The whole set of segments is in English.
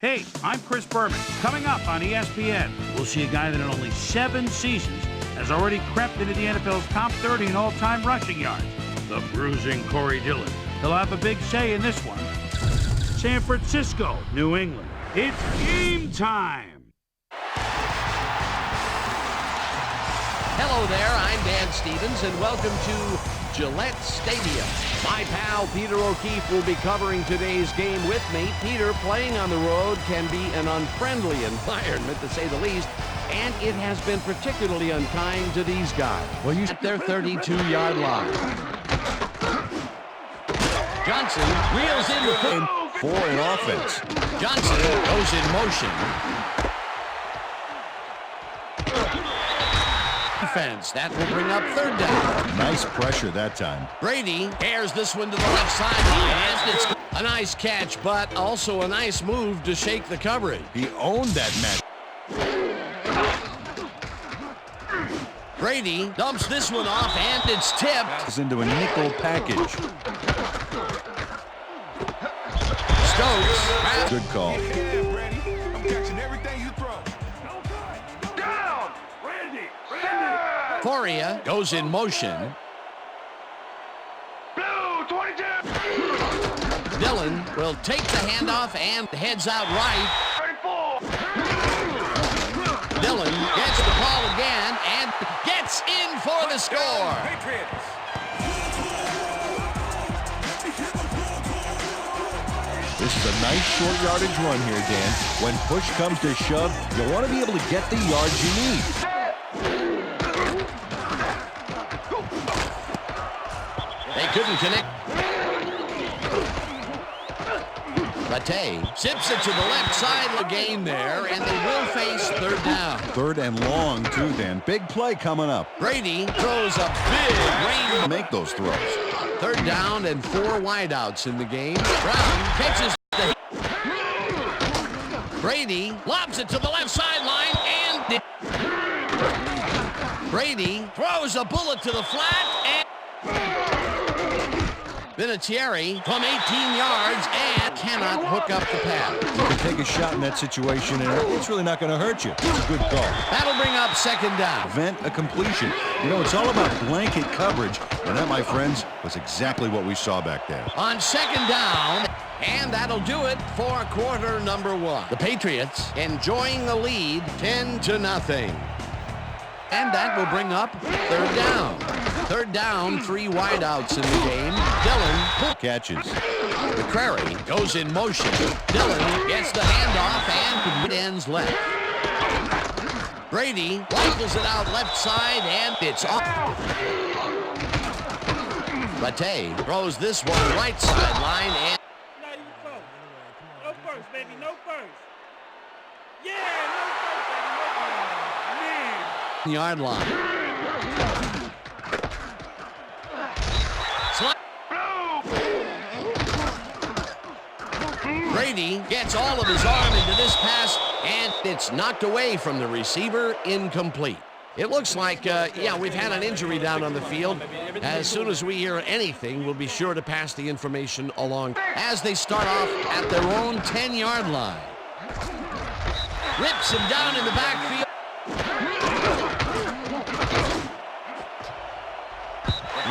Hey, I'm Chris Berman. Coming up on ESPN, we'll see a guy that in only 7 seasons has already crept into the NFL's top 30 in all-time rushing yards. The bruising Corey Dillon. He'll have a big say in this one. San Francisco, New England. It's game time. Hello there, I'm Dan Stevens, and welcome to Gillette Stadium. My pal Peter O'Keefe will be covering today's game with me. Peter, playing on the road can be an unfriendly environment, to say the least, and it has been particularly unkind to these guys. Well, you at their 32-yard line. Johnson reels in the play for an offense. Johnson goes in motion. Defense. That will bring up third down. Nice pressure that time. Brady airs this one to the left sideline. And it's a nice catch, but also a nice move to shake the coverage. He owned that match. Brady dumps this one off, and it's tipped. It's into a nickel package. Stokes. Good call. Foria goes in motion. Blue 22. Dillon will take the handoff and heads out right. 34. Dillon gets the call again and gets in for the score. Patriots. This is a nice short yardage run here, Dan. When push comes to shove, you want to be able to get the yards you need. They couldn't connect. Bate zips it to the left side of the game there, and they will face third down. Third and long, too, Dan. Big play coming up. Brady throws a big rain. Make those throws. Third down and 4 wideouts in the game. Brown pitches the... Brady lobs it to the left sideline, and Brady throws a bullet to the flat, and Vinatieri from 18 yards and cannot hook up the pass. You can take a shot in that situation, and it's really not going to hurt you. It's a good call. That'll bring up second down. Prevent a completion. You know, it's all about blanket coverage, and that, my friends, was exactly what we saw back there. On second down, and that'll do it for quarter number 1. The Patriots enjoying the lead 10-0. And that will bring up third down. Third down, 3 wideouts in the game. Dillon Catches. McCrary goes in motion. Dillon gets the handoff, and it ends left. Brady rifles it out left side, and it's off. Bate throws this one right sideline, and No, you first. No first, baby. No first. Yeah, no first, baby. Man. yard line. Brady gets all of his arm into this pass, and it's knocked away from the receiver, incomplete. It looks like, we've had an injury down on the field. As soon as we hear anything, we'll be sure to pass the information along as they start off at their own 10-yard line. Rips him down in the backfield.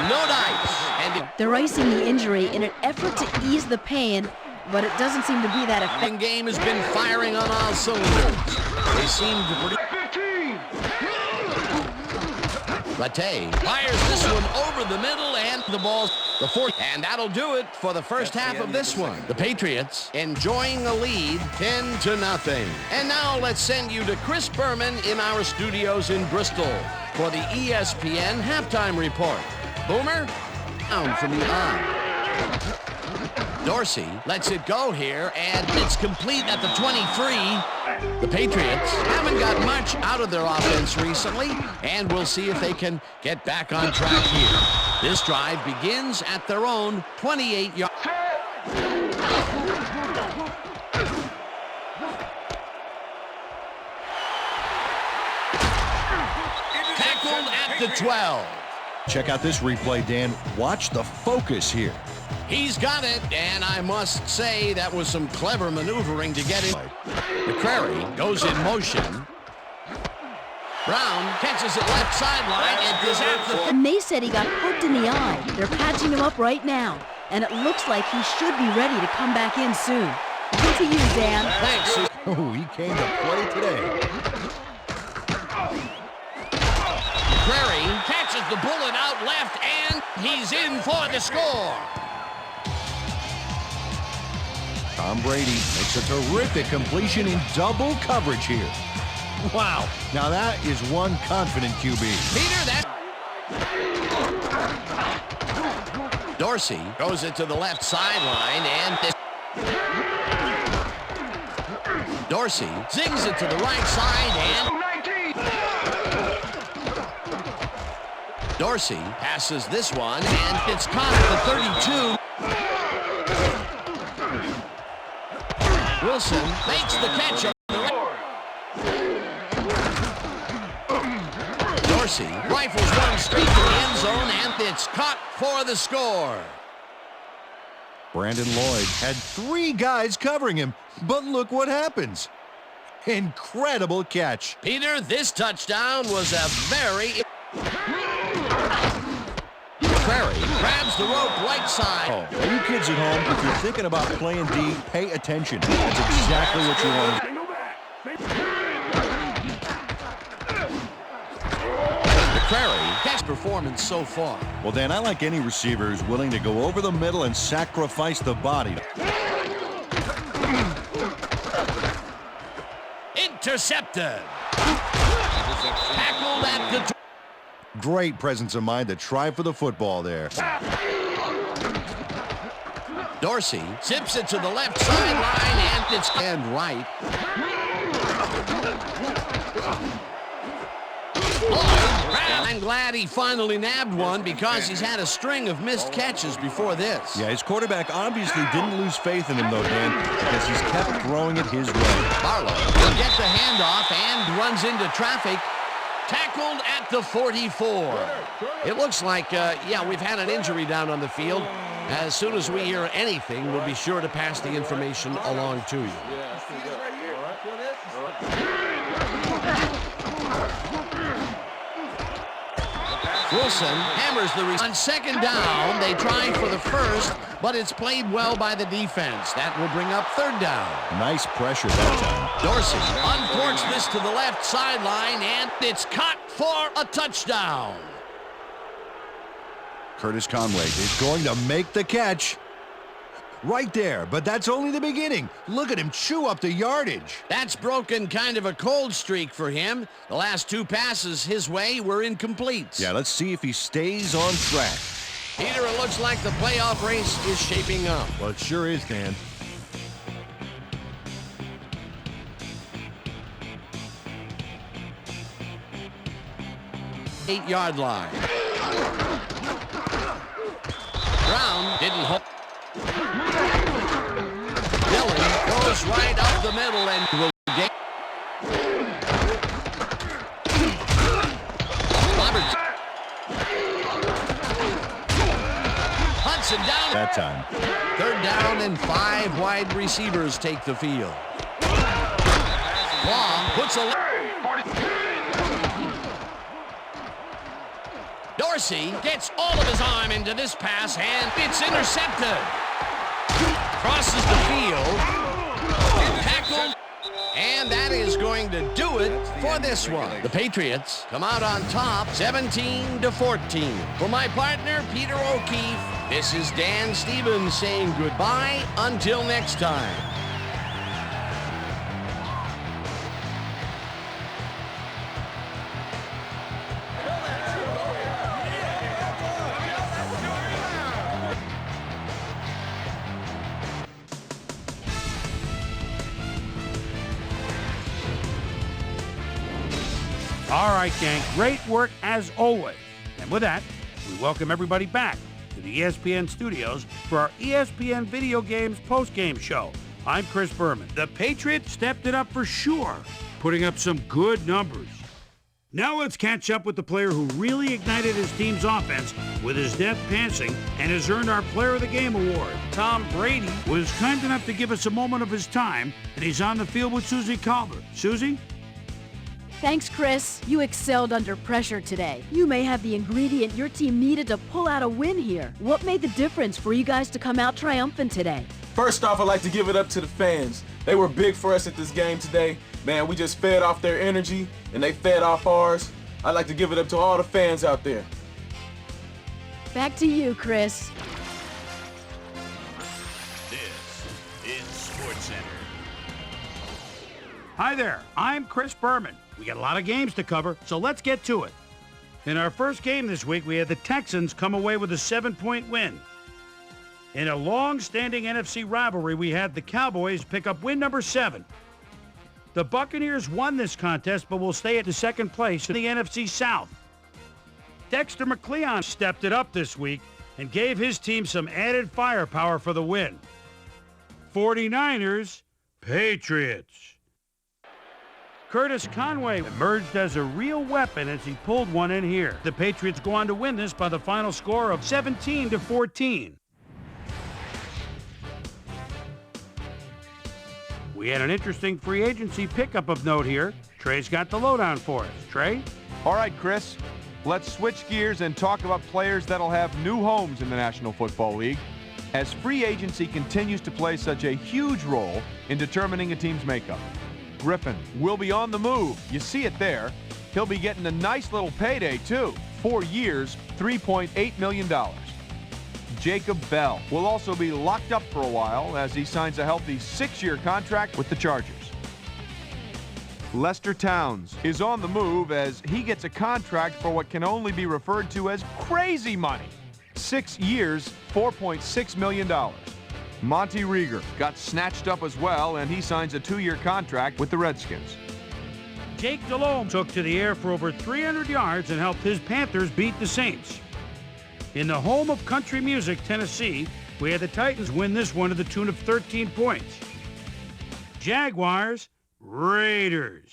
No dice. And They're icing the injury in an effort to ease the pain, but it doesn't seem to be that effective. the game has been firing on all cylinders. They seem to produce. Bate fires this one over the middle, and the ball's the fourth. And that'll do it for the first half of this one. The Patriots enjoying the lead 10-0. And now let's send you to Chris Berman in our studios in Bristol for the ESPN halftime report. Boomer, down from the eye. Dorsey lets it go here, and it's complete at the 23. The Patriots haven't got much out of their offense recently, and we'll see if they can get back on track here. This drive begins at their own 28-yard. Tackled at the 12. Check out this replay, Dan. Watch the focus here. He's got it, and I must say that was some clever maneuvering to get it. McCrary goes in motion. Brown catches it left sideline and is at the... And they said he got hooked in the eye. They're patching him up right now. And it looks like he should be ready to come back in soon. Good to you, Dan. Thanks. Oh, he came to play today. McCrary catches the bullet out left, and he's in for the score. Tom Brady makes a terrific completion in double coverage here. Wow. Now that is one confident QB. Peter, that... Dorsey goes it to the left sideline, and... Dorsey zings it to the right side, and... Dorsey passes this one, and it's caught at the 32. Wilson makes the catch on the right. Dorsey rifles one straight to the end zone, and it's caught for the score. Brandon Lloyd had 3 guys covering him, but look what happens. Incredible catch. Peter, this touchdown was a very... McCrary grabs the rope right side. Oh, you kids at home, if you're thinking about playing D, pay attention. That's exactly what you want. McCrary, best performance so far. Well, Dan, I like any receiver who's willing to go over the middle and sacrifice the body. Intercepted. Tackled at the... Great presence of mind to try for the football there. Dorsey zips it to the left sideline, and it's... And right. I'm glad he finally nabbed one because he's had a string of missed catches before this. Yeah, his quarterback obviously didn't lose faith in him, though, Dan, because he's kept throwing it his way. Barlow will get the handoff and runs into traffic. Tackled at the 44. It looks like, yeah, we've had an injury down on the field. As soon as we hear anything, we'll be sure to pass the information along to you. Wilson hammers the on second down. They try for the first, but it's played well by the defense. That will bring up third down. Nice pressure that time. Dorsey uncorks this to the left sideline, and it's caught for a touchdown. Curtis Conway is going to make the catch. Right there, but that's only the beginning. Look at him chew up the yardage. That's broken kind of a cold streak for him. The last 2 passes his way were incomplete. Yeah, let's see if he stays on track. Peter, it looks like the playoff race is shaping up. Well, it sure is, Dan. Eight-yard line. Brown didn't hold. Dillon goes right up the middle and will get. Hudson down. That time. Third down and 5 wide receivers take the field. Long puts a... Dorsey gets all of his arm into this pass, and it's intercepted. Crosses the field. Tackled. And that is going to do it for this one. The Patriots come out on top, 17-14. For my partner, Peter O'Keefe, this is Dan Stevens saying goodbye until next time. All right, gang, great work as always. And with that, we welcome everybody back to the ESPN studios for our ESPN Video Games postgame show. I'm Chris Berman. The Patriots stepped it up for sure, putting up some good numbers. Now let's catch up with the player who really ignited his team's offense with his deft passing and has earned our Player of the Game award. Tom Brady was kind enough to give us a moment of his time, and he's on the field with Susie Calder. Susie? Thanks, Chris. You excelled under pressure today. You may have the ingredient your team needed to pull out a win here. What made the difference for you guys to come out triumphant today? First off, I'd like to give it up to the fans. They were big for us at this game today. Man, we just fed off their energy, and they fed off ours. I'd like to give it up to all the fans out there. Back to you, Chris. This is SportsCenter. Hi there, I'm Chris Berman. We got a lot of games to cover, so let's get to it. In our first game this week, we had the Texans come away with a 7-point win. In a long-standing NFC rivalry, we had the Cowboys pick up win number 7. The Buccaneers won this contest, but will stay at the second place in the NFC South. Dexter McCleon stepped it up this week and gave his team some added firepower for the win. 49ers, Patriots. Curtis Conway emerged as a real weapon as he pulled one in here. The Patriots go on to win this by the final score of 17-14. We had an interesting free agency pickup of note here. Trey's got the lowdown for us. Trey? All right, Chris. Let's switch gears and talk about players that'll have new homes in the National Football League, as free agency continues to play such a huge role in determining a team's makeup. Griffin will be on the move. You see it there. He'll be getting a nice little payday, too. 4 years, $3.8 million. Jacob Bell will also be locked up for a while as he signs a healthy 6-year contract with the Chargers. Lester Towns is on the move as he gets a contract for what can only be referred to as crazy money. 6 years, $4.6 million. Monty Rieger got snatched up as well, and he signs a 2-year contract with the Redskins. Jake Delhomme took to the air for over 300 yards and helped his Panthers beat the Saints. In the home of country music, Tennessee, we had the Titans win this one to the tune of 13 points. Jaguars, Raiders.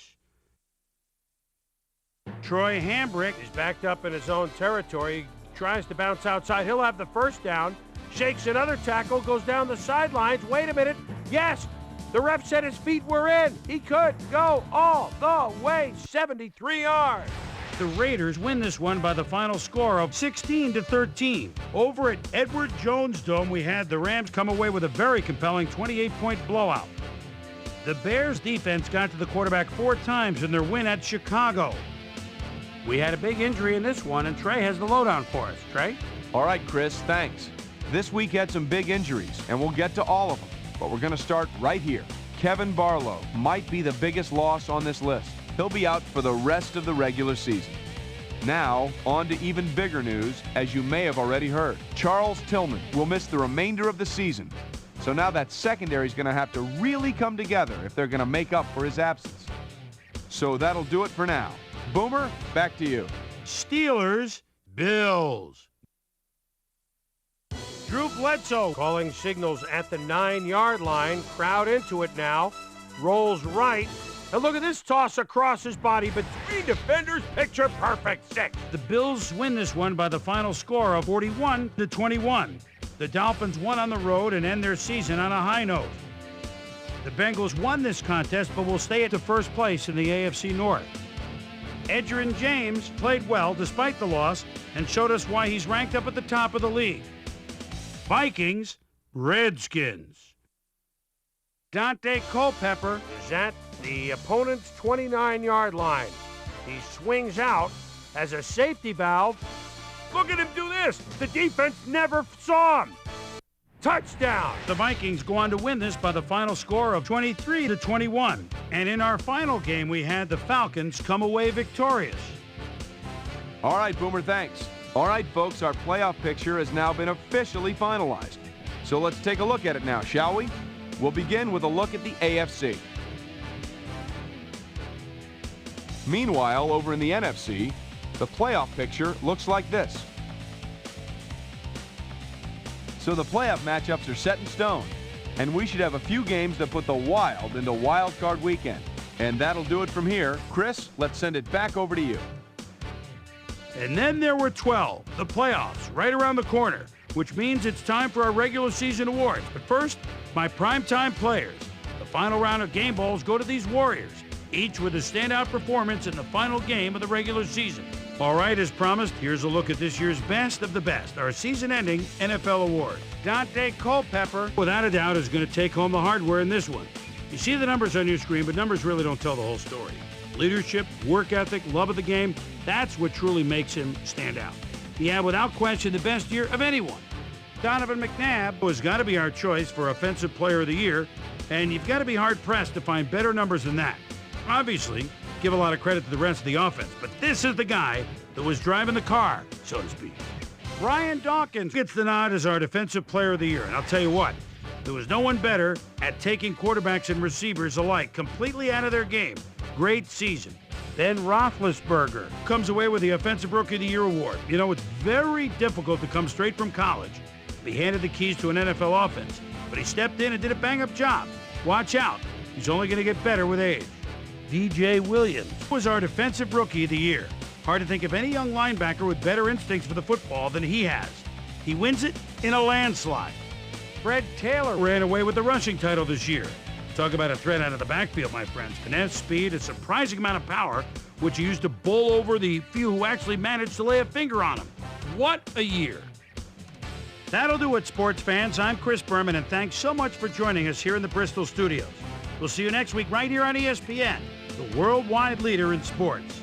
Troy Hambrick is backed up in his own territory. He tries to bounce outside. He'll have the first down. Shakes another tackle, goes down the sidelines. Wait a minute. Yes, the ref said his feet were in. He could go all the way, 73 yards. The Raiders win this one by the final score of 16-13. Over at Edward Jones Dome, we had the Rams come away with a very compelling 28-point blowout. The Bears defense got to the quarterback 4 times in their win at Chicago. We had a big injury in this one, and Trey has the lowdown for us. Trey? All right, Chris, thanks. This week had some big injuries, and we'll get to all of them, but we're going to start right here. Kevin Barlow might be the biggest loss on this list. He'll be out for the rest of the regular season. Now, on to even bigger news, as you may have already heard. Charles Tillman will miss the remainder of the season. So now that secondary is going to have to really come together if they're going to make up for his absence. So that'll do it for now. Boomer, back to you. Steelers, Bills. Drew Bledsoe calling signals at the 9-yard line. Crowd into it now. Rolls right. And look at this toss across his body, but 3 defenders, picture perfect 6. The Bills win this one by the final score of 41-21. The Dolphins won on the road and end their season on a high note. The Bengals won this contest, but will stay at the first place in the AFC North. Edgerrin James played well despite the loss and showed us why he's ranked up at the top of the league. Vikings, Redskins. Dante Culpepper is at the opponent's 29-yard line. He swings out as a safety valve. Look at him do this. The defense never saw him. Touchdown. The Vikings go on to win this by the final score of 23-21. And in our final game, we had the Falcons come away victorious. All right, Boomer, thanks. All right, folks, our playoff picture has now been officially finalized. So let's take a look at it now, shall we? We'll begin with a look at the AFC. Meanwhile, over in the NFC, the playoff picture looks like this. So the playoff matchups are set in stone, and we should have a few games that put the Wild into Wild Card Weekend. And that'll do it from here. Chris, let's send it back over to you. And then there were 12, the playoffs, right around the corner, which means it's time for our regular season awards. But first, my primetime players. The final round of game balls go to these Warriors, each with a standout performance in the final game of the regular season. All right, as promised, here's a look at this year's best of the best, our season-ending NFL award. Dante Culpepper, without a doubt, is going to take home the hardware in this one. You see the numbers on your screen, but numbers really don't tell the whole story. Leadership, work ethic, love of the game, that's what truly makes him stand out. He had, without question, the best year of anyone. Donovan McNabb has got to be our choice for Offensive Player of the Year, and you've got to be hard-pressed to find better numbers than that. Obviously, give a lot of credit to the rest of the offense, but this is the guy that was driving the car, so to speak. Brian Dawkins gets the nod as our Defensive Player of the Year, and I'll tell you what, there was no one better at taking quarterbacks and receivers alike completely out of their game. Great season. Ben Roethlisberger comes away with the Offensive Rookie of the Year award. You know, it's very difficult to come straight from college, be handed the keys to an NFL offense, but he stepped in and did a bang-up job. Watch out. He's only going to get better with age. DJ Williams was our Defensive Rookie of the Year. Hard to think of any young linebacker with better instincts for the football than he has. He wins it in a landslide. Fred Taylor ran away with the rushing title this year. Talk about a threat out of the backfield, my friends. Finesse, speed, a surprising amount of power, which he used to bowl over the few who actually managed to lay a finger on him. What a year. That'll do it, sports fans. I'm Chris Berman, and thanks so much for joining us here in the Bristol studios. We'll see you next week right here on ESPN, the worldwide leader in sports.